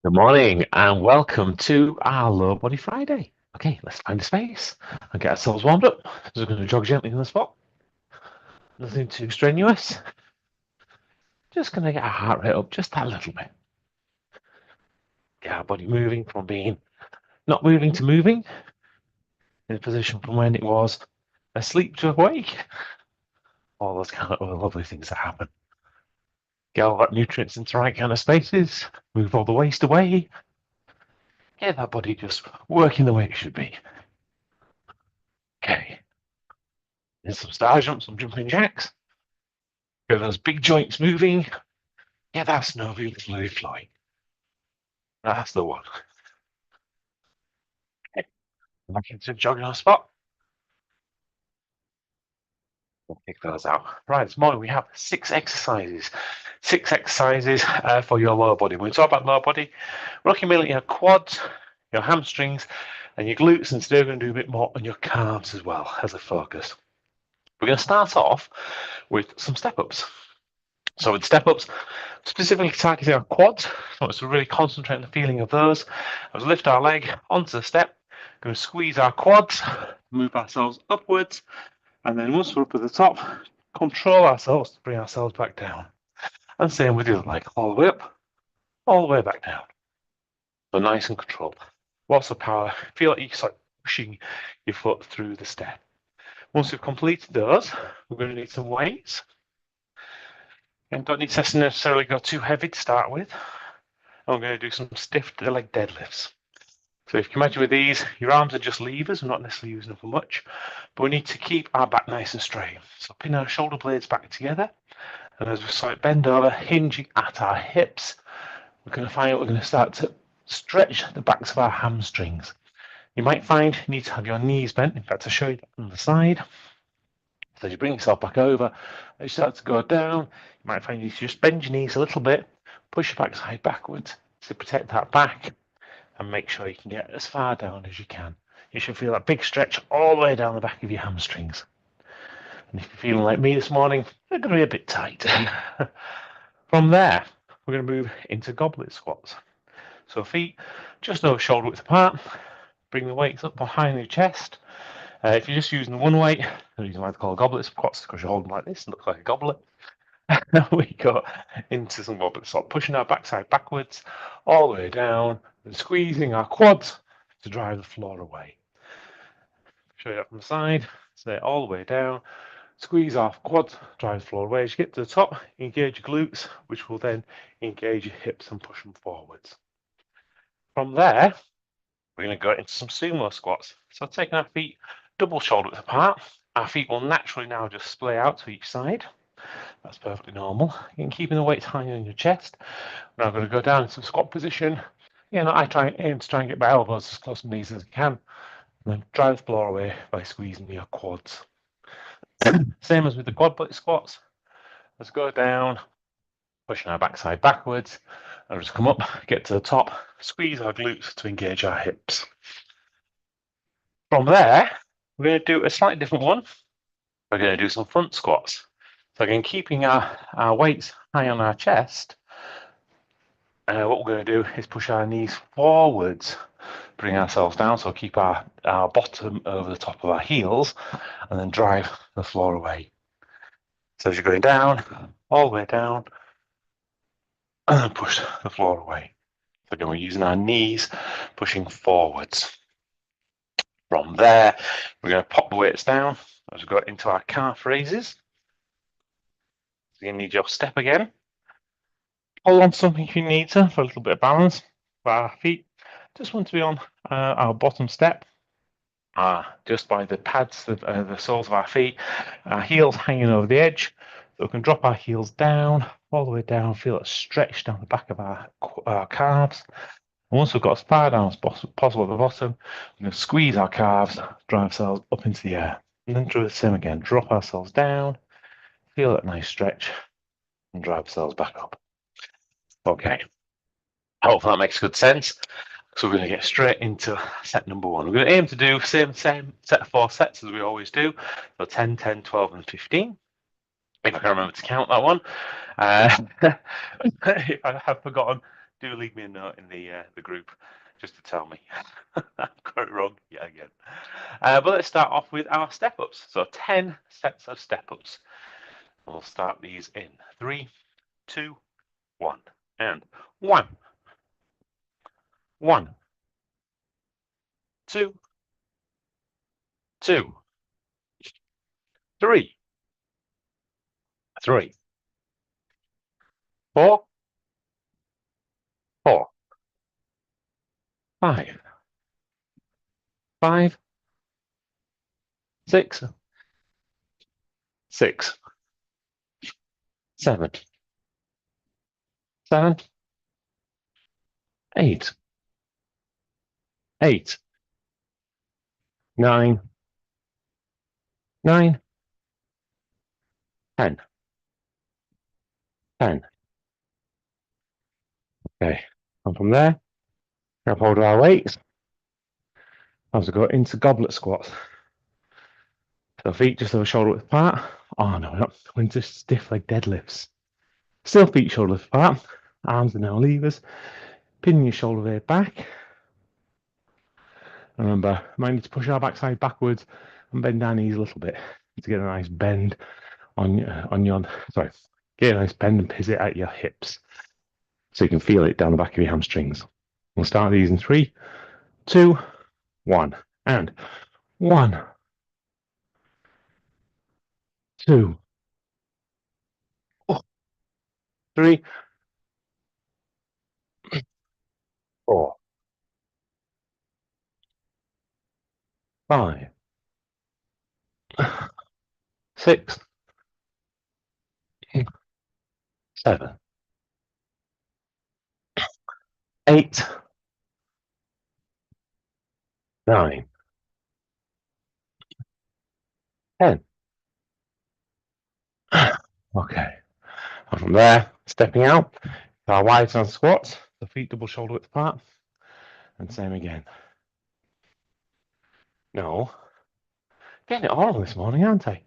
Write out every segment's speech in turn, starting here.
Good morning and welcome to our Low Body Friday. Okay, let's find a space and get ourselves warmed up. So we're going to jog gently on the spot. Nothing too strenuous. Just going to get our heart rate up just that little bit. Get our body moving from being not moving to moving in a position from when it was asleep to awake. All those kind of other lovely things that happen. Get all that nutrients into the right kind of spaces. Move all the waste away. Get that body just working the way it should be. Okay. There's some star jumps, some jumping jacks. Get those big joints moving. Yeah, that's no beautifully flowing. That's the one. Okay, back into jogging on spot. We'll pick those out. Right, this morning we have six exercises. Six exercises for your lower body. When we talk about lower body, we're looking mainly at your quads, your hamstrings, and your glutes, and today we're going to do a bit more on your calves as well as a focus. We're going to start off with some step-ups. So with step-ups, specifically targeting our quads, so it's to really concentrate on the feeling of those. As we lift our leg onto the step, going to squeeze our quads, move ourselves upwards, and then once we're up at the top, control ourselves to bring ourselves back down. And same with the other leg, all the way up, all the way back down. So nice and controlled. Lots of power. Feel like you start pushing your foot through the step. Once we've completed those, we're going to need some weights. And don't need to necessarily go too heavy to start with. And we're going to do some stiff leg deadlifts. So if you can imagine with these, your arms are just levers. We're not necessarily using them for much, but we need to keep our back nice and straight. So pin our shoulder blades back together. And as we slightly bend over, hinging at our hips, we're going to find we're going to start to stretch the backs of our hamstrings. You might find you need to have your knees bent. In fact, I'll show you that on the side. So as you bring yourself back over, as you start to go down, you might find you need to just bend your knees a little bit, push your backside backwards to protect that back, and make sure you can get as far down as you can. You should feel that big stretch all the way down the back of your hamstrings. And if you're feeling like me this morning, they're going to be a bit tight. From there, we're going to move into goblet squats. So feet just over shoulder width apart. Bring the weights up behind your chest. If you're just using one weight, the reason why they call goblet squats because you're holding like this, it looks like a goblet. We go into some goblet squats, pushing our backside backwards, all the way down, and squeezing our quads to drive the floor away. Show you that from the side, say all the way down, squeeze off quads, drive the floor away. As you get to the top, engage your glutes, which will then engage your hips and push them forwards. From there, we're going to go into some sumo squats. So taking our feet double shoulder width apart, our feet will naturally now just splay out to each side. That's perfectly normal. You can keeping the weights high on your chest. We're now going to go down into squat position. I aim to try and get my elbows as close to my knees as I can, and then drive the floor away by squeezing your quads. Same as with the quad squats. Let's go down, pushing our backside backwards, and just come up, get to the top, squeeze our glutes to engage our hips. From there, we're going to do a slightly different one. We're going to do some front squats. So again, keeping our weights high on our chest, what we're going to do is push our knees forwards, bring ourselves down, so keep our bottom over the top of our heels, and then drive the floor away. So as you're going down, all the way down, and then push the floor away. So again, we're using our knees, pushing forwards. From there, we're going to pop the weights down as we go into our calf raises. So you're going to need your step again. Hold on to something if you need to for a little bit of balance. For our feet, just want to be on our bottom step, just by the pads, the soles of our feet, our heels hanging over the edge. So we can drop our heels down, all the way down, feel it stretch down the back of our calves. And once we've got as far down as possible at the bottom, we're going to squeeze our calves, drive ourselves up into the air. And then do the same again, drop ourselves down, feel that nice stretch, and drive ourselves back up. Okay, hopefully that makes good sense. So we're going to get straight into set number one. We're going to aim to do same set of 4 sets as we always do. So 10, 10, 12, and 15. If I can remember to count that one. If I have forgotten, do leave me a note in the group just to tell me. I've got it wrong yet again. But let's start off with our step-ups. So 10 sets of step-ups. We'll start these in 3, 2, 1, and 1, 1, 2, 2, 3, 3, 4, 4, 5, 5, 6, 6, 7, 7, 8, 8, 9, 9, 10, 10. Okay, and from there, grab hold of our weights as we go into goblet squats. So feet just over shoulder width apart. Oh no, we're not. We're into stiff leg deadlifts. Still feet shoulder width apart. Arms are now levers. Pin your shoulder blade back. And remember, might need to push our backside backwards and bend our knees a little bit to get a nice bend on your get a nice bend and pivot at your hips, so you can feel it down the back of your hamstrings. We'll start these in 3, 2, 1, and 1, 2, 3, 4, 5, 6, 7, 8, 9, 10. Okay, and from there, stepping out, our wide stance squats, the feet double shoulder width apart, and same again. No, getting it all this morning, aren't I?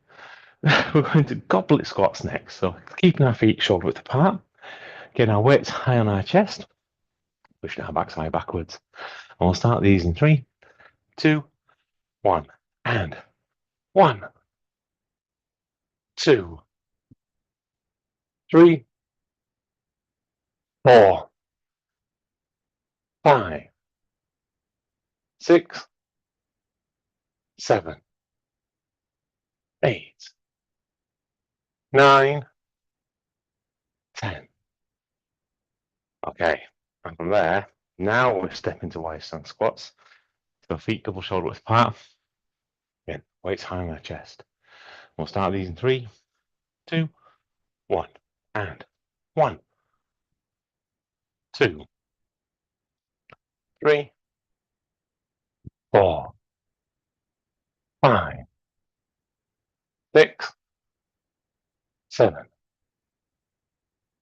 We're going to goblet squats next, so keeping our feet shoulder width apart, getting our weights high on our chest, pushing our backside backwards, and we'll start these in 3, 2, 1, and 1, 2, 3, 4, 5, 6, 7, 8, 9, 10. Okay, and from there, now we're stepping to wide stance squats. So feet double shoulder width apart. Again, weights high on our chest. We'll start these in 3, 2, 1, and 1, 2, 3, 4, 5, 6, 7,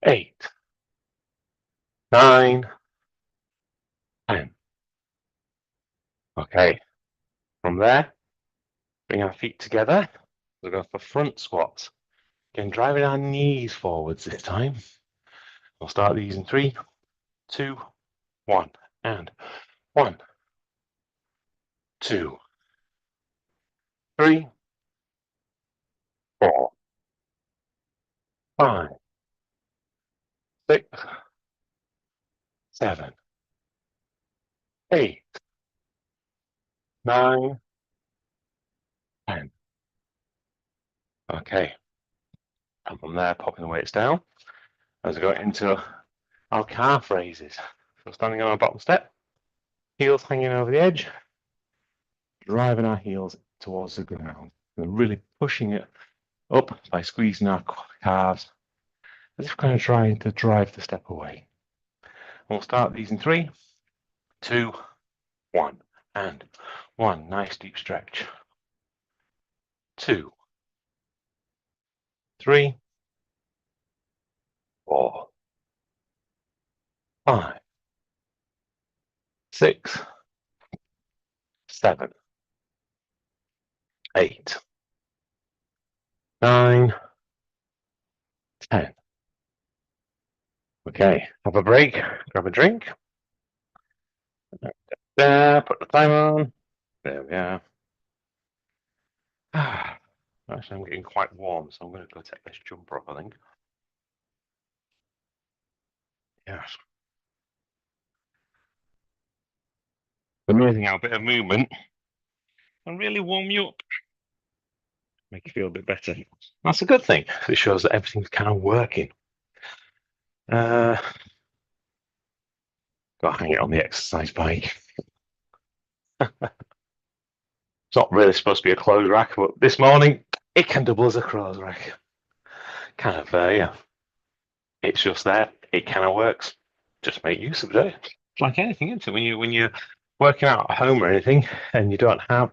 8, 9, 10. Okay, from there, bring our feet together. We'll go for front squats. Again, driving our knees forwards this time. We'll start these in 3, 2, 1, and 1, 2, 3, 4, 5, 6, 7, 8, 9, 10. Okay, and from there, popping the weights down as we go into our calf raises. So standing on our bottom step, heels hanging over the edge, driving our heels towards the ground, and really pushing it up by squeezing our calves, as if kind of trying to drive the step away. We'll start these in 3, 2, 1, and 1. Nice deep stretch. 2, 3, 4, 5, 6, 7, 8, 9, 10. Okay, have a break, grab a drink. There, put the timer on. There we are. Actually, I'm getting quite warm, so I'm going to go take this jumper off, I think. Yes. Amazing how a bit of movement can really warm you up, make you feel a bit better. That's a good thing. It shows that everything's kind of working. Got to hang it on the exercise bike. It's not really supposed to be a clothes rack, but this morning it can double as a clothes rack. Kind of, yeah. It's just there. It kind of works. Just make use of it. It's like anything, isn't it? When you're working out at home or anything, and you don't have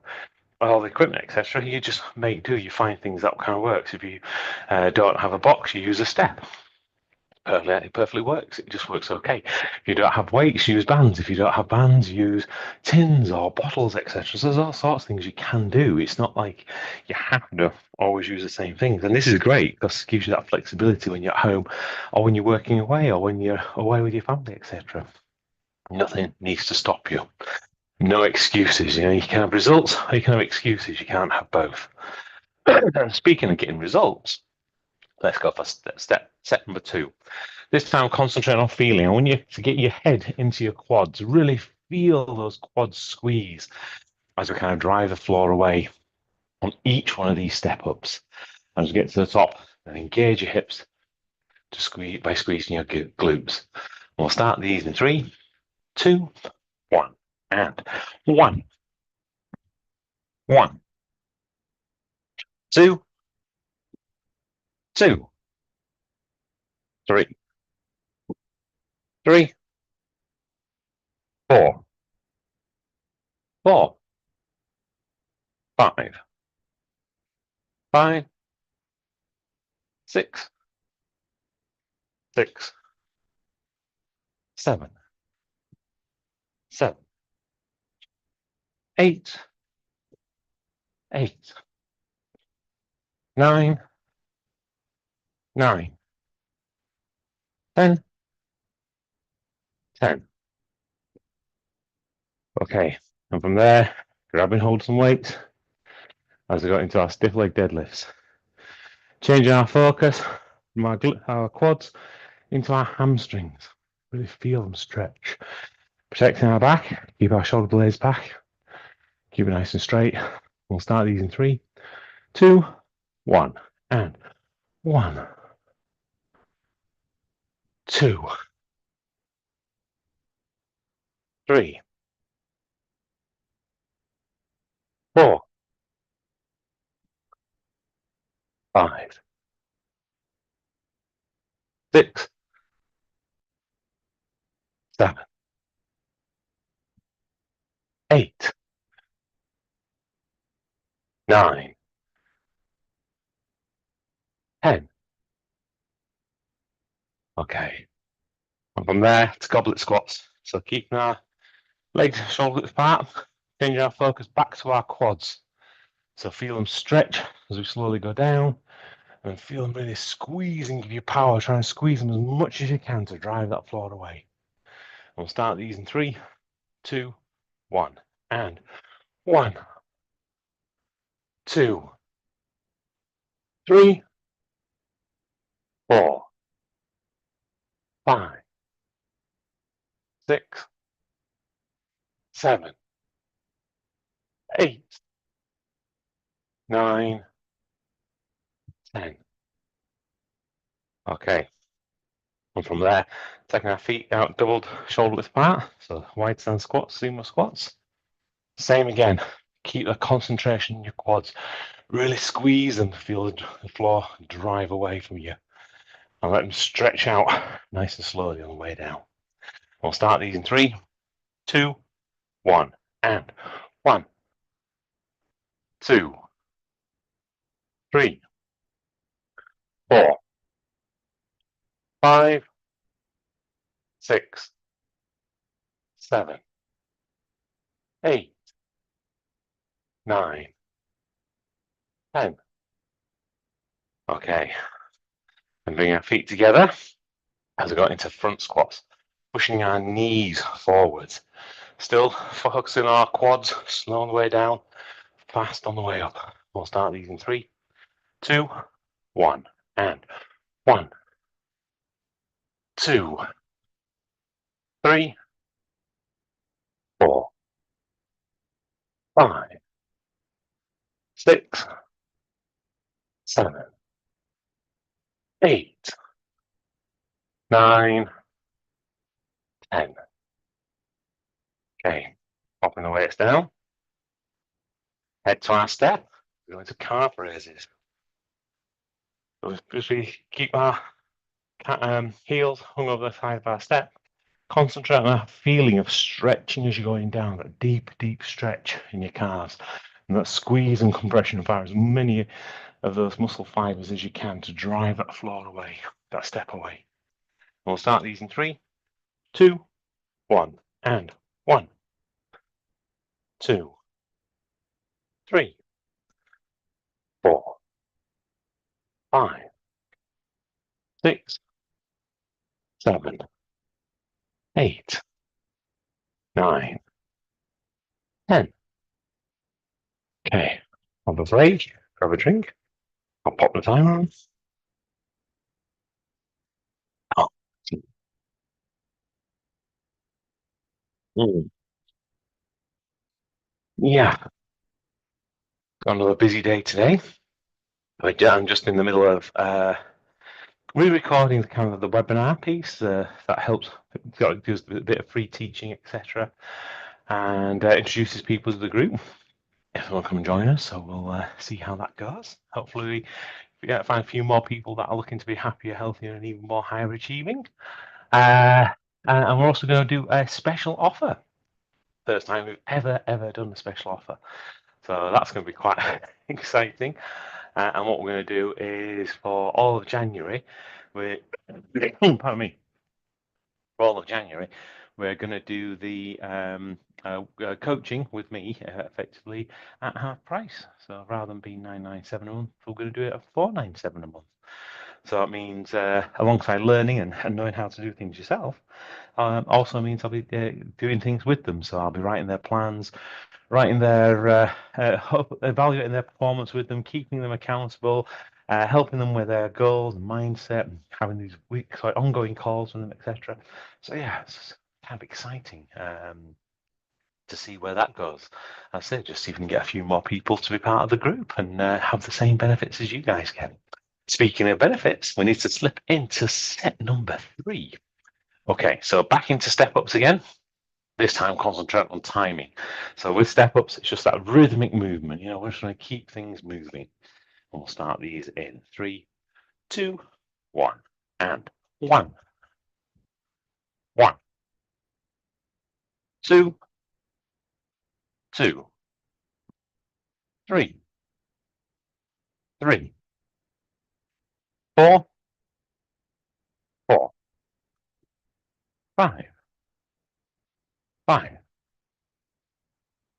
all the equipment, etc., you just make do. You find things that kind of works. If you don't have a box, you use a step. It perfectly works. It just works okay. If you don't have weights, use bands. If you don't have bands, use tins or bottles, etc. So there's all sorts of things you can do. It's not like you have to always use the same things. And this is great because it gives you that flexibility when you're at home or when you're working away or when you're away with your family, etc. Nothing needs to stop you. No excuses. You know, you can have results or you can have excuses. You can't have both. And speaking of getting results, let's go for step number 2. This time, concentrate on feeling. I want you to get your head into your quads. Really feel those quads squeeze as we kind of drive the floor away on each one of these step ups. As we get to the top, then engage your hips to squeeze by squeezing your glutes. We'll start these in 3, 2, 1, and 1, 1, 2, 2, 3, 3, 4, 4, 5, 5, 6, 6, 7, 7, 8, 8, 9, 9, 10, 10. Okay, and from there, grab and hold some weight as we got into our stiff leg deadlifts. Changing our focus from our quads into our hamstrings. Really feel them stretch. Protecting our back, keep our shoulder blades back, keep it nice and straight. We'll start these in 3, 2, 1, and 1, 2, 3, 4, 5, 6, 7, 8, 9, 10. Okay. And from there, it's goblet squats. So keeping our legs shoulder width apart, changing our focus back to our quads. So feel them stretch as we slowly go down and feel them really squeeze and give you power. Try and squeeze them as much as you can to drive that floor away. We'll start these in 3, 2, 1, and 1, 2, 3, 4, 5, 6, 7, 8, 9, 10. Okay. And from there, taking our feet out doubled shoulder width apart. So wide stand squats, sumo squats. Same again. Keep the concentration in your quads. Really squeeze and feel the floor drive away from you. And let them stretch out nice and slowly on the way down. We'll start these in 3, 2, 1, and 1, 2, 3, 4, 5, 6, 7, 8, 9, 10. Okay. And bring our feet together. as we got into front squats, pushing our knees forwards. Still focusing on our quads, slow on the way down, fast on the way up. We'll start these in 3, 2, 1, and 1, 2, 3, 4, 5, 6, 7, 8, 9, 10. Okay, popping the weights down. Head to our step. We're going to calf raises. So as we keep our heels hung over the side of our step, concentrate on that feeling of stretching as you're going down, that deep, deep stretch in your calves, and that squeeze and compression of as many of those muscle fibers as you can to drive that floor away, that step away. And we'll start these in 3, 2, 1, and 1, 2, 3, 4, 5, 6, 7, 8, 9, 10. Okay, have a break, grab a drink. I'll pop the timer on. Oh. Yeah, got another busy day today. I'm just in the middle of re-recording kind of the webinar piece that helps, gives a bit of free teaching, etc., and introduces people to the group. If they want to come and join us, so we'll see how that goes. Hopefully, we find a few more people that are looking to be happier, healthier, and even more higher achieving. And we're also going to do a special offer. First time we've ever done a special offer. So that's going to be quite exciting. And what we're going to do is for all of January, pardon me, for all of January, we're going to do the coaching with me effectively at half price. So rather than being $997 a month, we're going to do it at $497 a month. So it means alongside learning and knowing how to do things yourself, also means I'll be doing things with them. So I'll be writing their plans, writing their evaluating their performance with them, keeping them accountable, helping them with their goals and mindset, and having these ongoing calls with them, etc. So yeah, it's kind of exciting to see where that goes. I say, just see if we can get a few more people to be part of the group and have the same benefits as you guys can. Speaking of benefits, we need to slip into set number 3. Okay, so back into step ups again. This time concentrate on timing. So with step ups, it's just that rhythmic movement. We're just going to keep things moving. And we'll start these in 3, 2, 1, and 1, 1, 2, 2, 3, 3, 4, 4, 5, 5,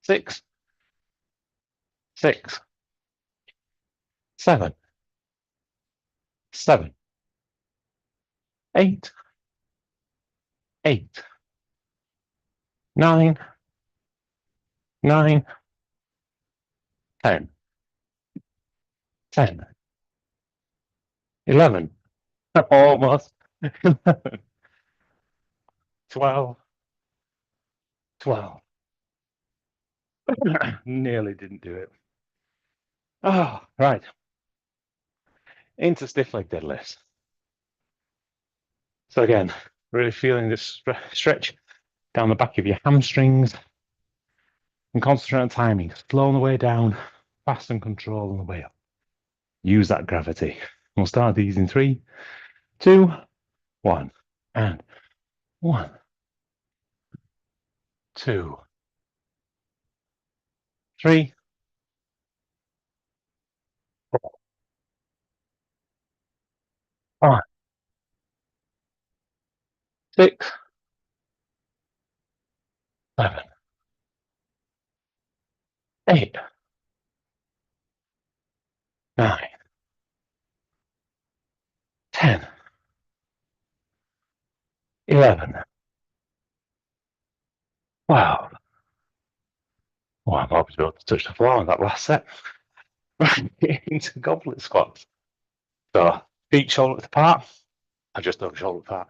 6, 6, 7, 7, 8, 8, 9, 9, 10, 10, 11, almost, 12, 12. Nearly didn't do it. Oh, right. Into stiff leg deadlifts. So again, really feeling this stretch down the back of your hamstrings and concentrate on timing. Slow on the way down, fast and controlled on the way up. Use that gravity. We'll start these in 3, 2, 1, and 1, 2, 3, 4, 5, 6, 7, 8, 9, 10, 11. Wow. Oh, I'm hoping to be able to touch the floor on that last set. Into goblet squats. So feet shoulder width apart, or just over shoulder apart.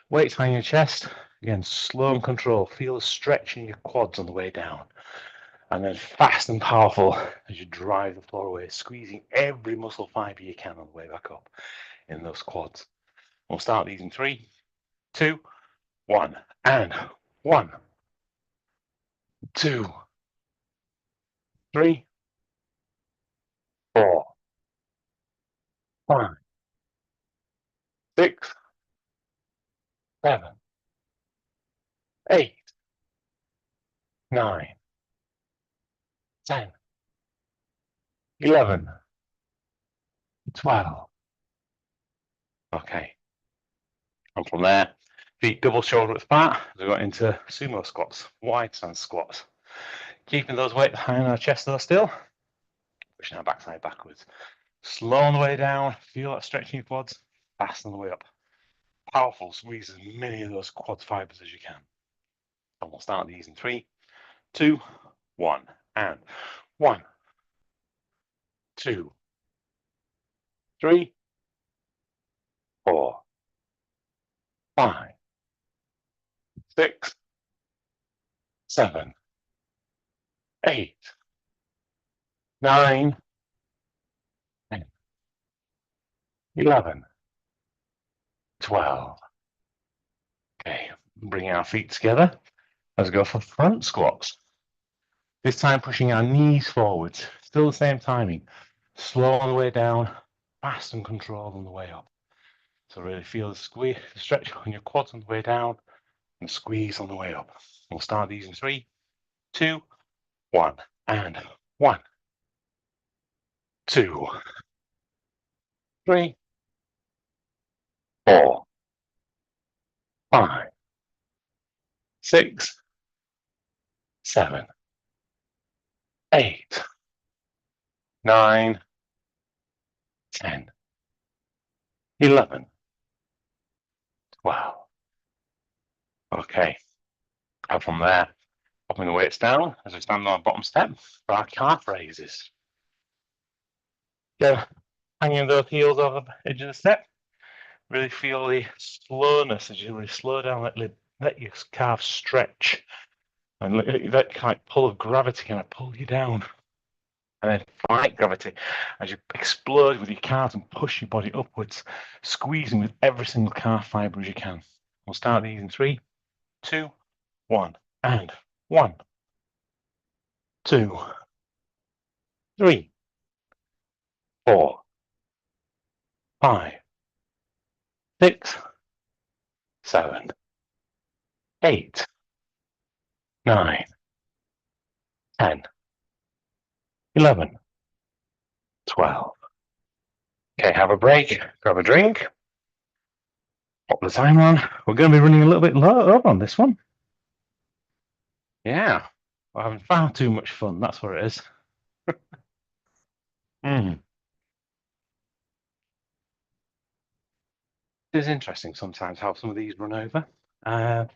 Weights high in your chest. Again, slow and control. Feel the stretch in your quads on the way down. And then fast and powerful as you drive the floor away, squeezing every muscle fiber you can on the way back up in those quads. We'll start these in 3, 2, 1. And 1, 2, 3, 4, 5, 6, 7, 8, 9, 10, 11, 12. Okay. And from there, feet double shoulder width apart as we got into sumo squats, wide stance squats. Keeping those weights high on our chest though still. Pushing our backside backwards. Slow on the way down, feel that stretching your quads, fast on the way up. Powerful, squeeze as many of those quad fibers as you can. And we'll start these in 3, 2, 1. And 1, 2, 3, 4, 5, 6, 7, 8, 9, 10, 11, 12. Okay, bringing our feet together as we go for front squats. This time pushing our knees forwards, still the same timing. Slow on the way down, fast and controlled on the way up. So really feel the squeeze, the stretch on your quads on the way down and squeeze on the way up. We'll start these in 3, 2, 1. And 1, 2, 3, 4, 5, 6, 7, 8, 9, 10, 11, 12. Okay, and from there, popping the weights down as we stand on our bottom step for our calf raises. Yeah, hanging those heels over the edge of the step. Really feel the slowness as you really slow down, let your calves stretch. And that kind of pull of gravity kind of pull you down. And then fight gravity as you explode with your calves and push your body upwards, squeezing with every single calf fiber as you can. We'll start these in 3, 2, 1. And 1, 2, 3, 4, 5, 6, 7, 8, 9, 10, 11, 12. Okay, have a break, grab a drink, pop the timer on. We're going to be running a little bit low over on this one. Yeah, we're having far too much fun, that's what it is. It is interesting sometimes how some of these run over. I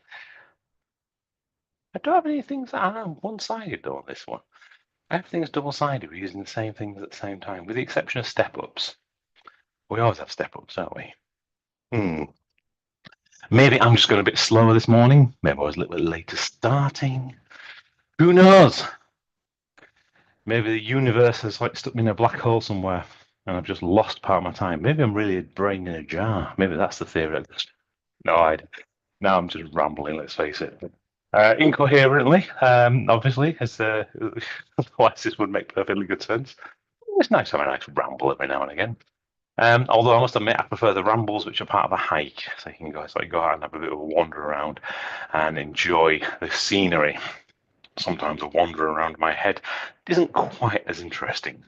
don't have any things that are one-sided though on this one. Everything's double-sided. We're using the same things at the same time, with the exception of step-ups. We always have step-ups, don't we? Maybe I'm just going a bit slower this morning. Maybe I was a little bit later starting. Who knows? Maybe the universe has like stuck me in a black hole somewhere and I've just lost part of my time. Maybe I'm really a brain in a jar. Maybe that's the theory. No, now I'm just rambling, let's face it. Incoherently, obviously, as otherwise this would make perfectly good sense. It's nice to have a nice ramble every now and again. Although I must admit, I prefer the rambles which are part of a hike, so you can go out and have a bit of a wander around and enjoy the scenery. Sometimes a wander around my head isn't quite as interesting.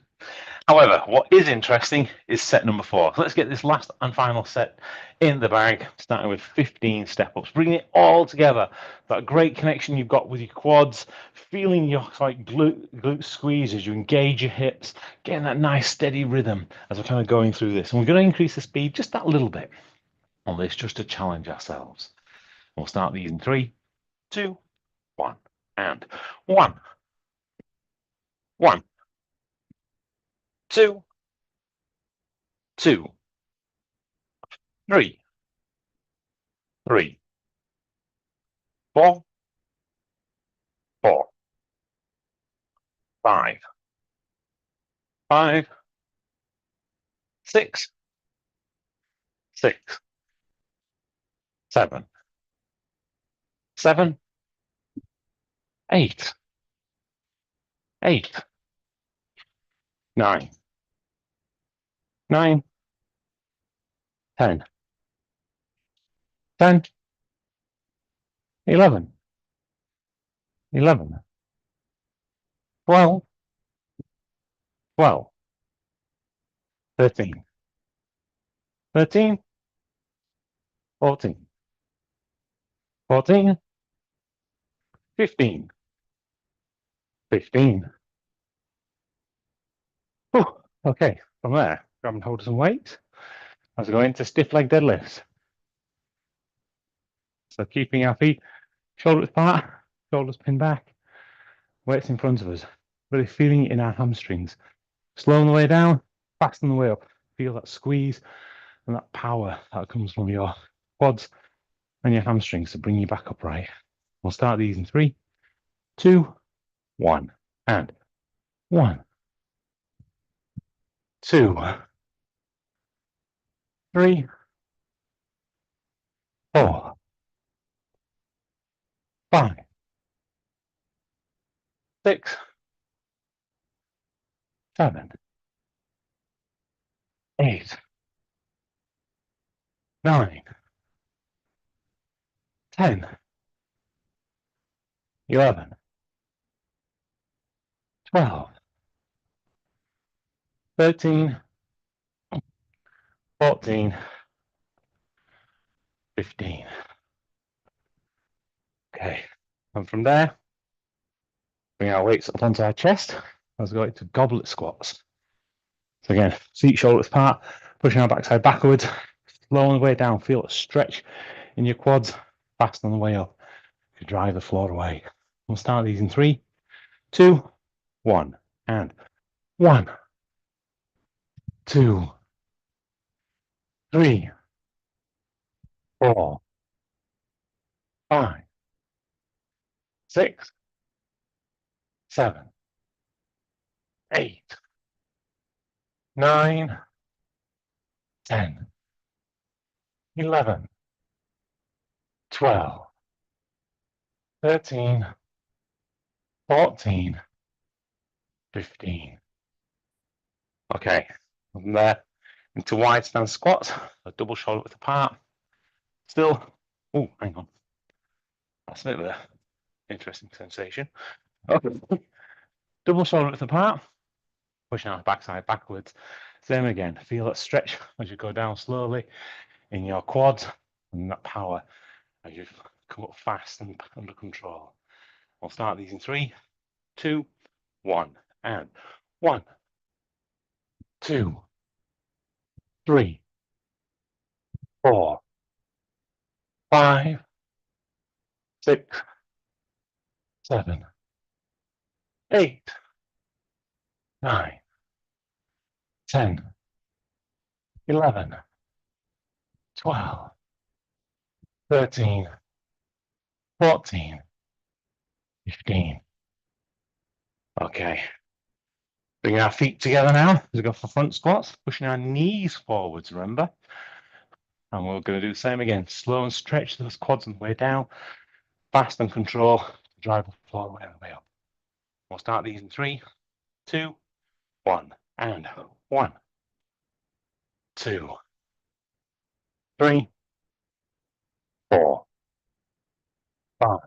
However, what is interesting is set number 4. So let's get this last and final set in the bag, starting with 15 step-ups. Bringing it all together. That great connection you've got with your quads, feeling your glute squeeze as you engage your hips, getting that nice steady rhythm as we're kind of going through this. And we're going to increase the speed just that little bit on this just to challenge ourselves. We'll start these in 3, 2, 1, and 1, 1, 2, 2, 3, 3, 4, 4, 5, 5, 6, 6, 7, 7, 8, 8, 9, 9, 10, 10, 11, 11, 12, 12, 13, 13, 14, 14, 15, 15. Whew, okay, from there, grab and hold some weight as we go into stiff leg deadlifts. So keeping our feet shoulder width apart, shoulders pinned back, weights in front of us, really feeling it in our hamstrings. Slow on the way down, fast on the way up. Feel that squeeze and that power that comes from your quads and your hamstrings to bring you back upright. We'll start these in 3, 2, 1, and 1, 2, 3, 4, 5, 6, 7, 8, 9, 10, 11, 12, 13, 14, 15. Okay, and from there, bring our weights up onto our chest as we go into goblet squats. So again, seat shoulders apart, pushing our backside backwards, slow on the way down, feel a stretch in your quads, fast on the way up to drive the floor away. We'll start these in 3, 2, 1, and 1, 2, 3, 4, 5, 6, 7, 8, 9, 10, 11, 12, 13, 14, 15. Okay, from there into wide stance squats, a double shoulder width apart. Still, oh, hang on. That's a bit of an interesting sensation. Okay, double shoulder width apart, pushing our backside backwards. Same again, feel that stretch as you go down slowly in your quads and that power as you come up fast and under control. We'll start these in 3, 2, 1, and 1, 2, 3, 4, 5, 6, 7, 8, 9, 10, 11, 12, 13, 14, 15. Okay. Bring our feet together now as we go for front squats, pushing our knees forwards, remember? And we're going to do the same again. Slow and stretch those quads on the way down. Fast and control to drive the floor away and way up. We'll start these in 3, 2, 1, and 1, 2, 3, 4, 5,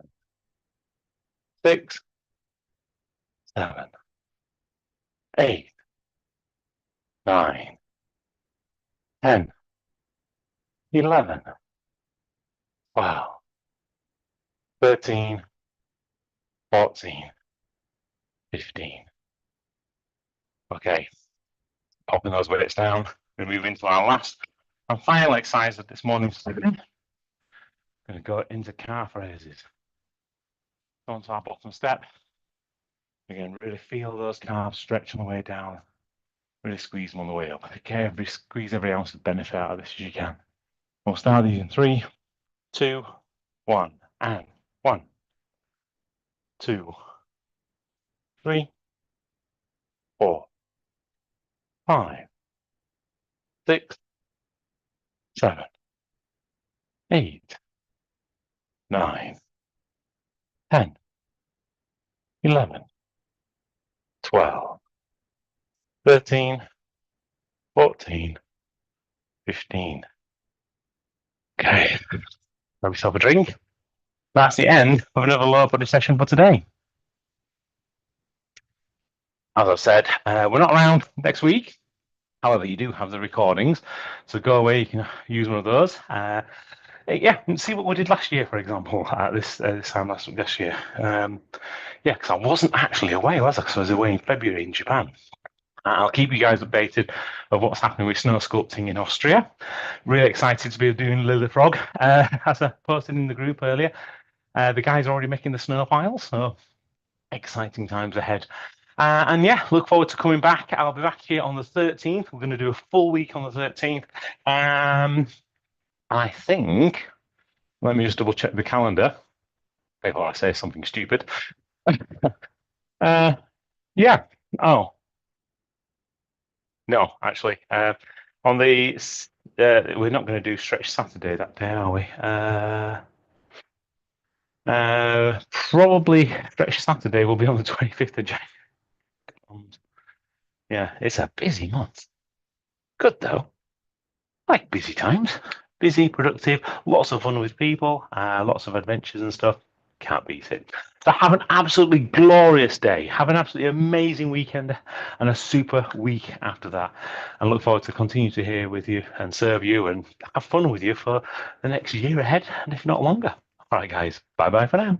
6, 7, 8, 9, 10, 11, 12, 13, 14, 15. Okay, popping those weights down. We move into our last and final exercise of this morning's session. Going to go into calf raises. Onto our bottom step. Again, really feel those calves stretch on the way down. Really squeeze them on the way up. Okay, squeeze every ounce of benefit out of this as you can. We'll start these in 3, 2, 1, and 1, 2, 3, 4, 5, 6, 7, 8, 9, 10, 11, 12, 13, 14, 15. Okay, grab yourself a drink. That's the end of another lower body session for today. As I've said, we're not around next week. However, you do have the recordings, so go away, you can use one of those. Yeah, and see what we did last year, for example, at this time last year. Yeah, because I wasn't actually away, was I? Because I was away in February in Japan. I'll keep you guys updated of what's happening with snow sculpting in Austria. Really excited to be doing Lily Frog, as I posted in the group earlier. The guys are already making the snow piles, so exciting times ahead. And yeah, look forward to coming back. I'll be back here on the 13th. We're going to do a full week on the 13th. I think, let me just double check the calendar before I say something stupid. Yeah. Oh, no, actually, on the we're not going to do Stretch Saturday that day, are we? Probably Stretch Saturday will be on the 25th of January. Yeah, it's a busy month. Good though. Like busy times. Busy, productive, lots of fun with people, lots of adventures and stuff. Can't beat it. So have an absolutely glorious day. Have an absolutely amazing weekend and a super week after that. And look forward to continue to hear with you and serve you and have fun with you for the next year ahead, and if not longer. All right, guys. Bye-bye for now.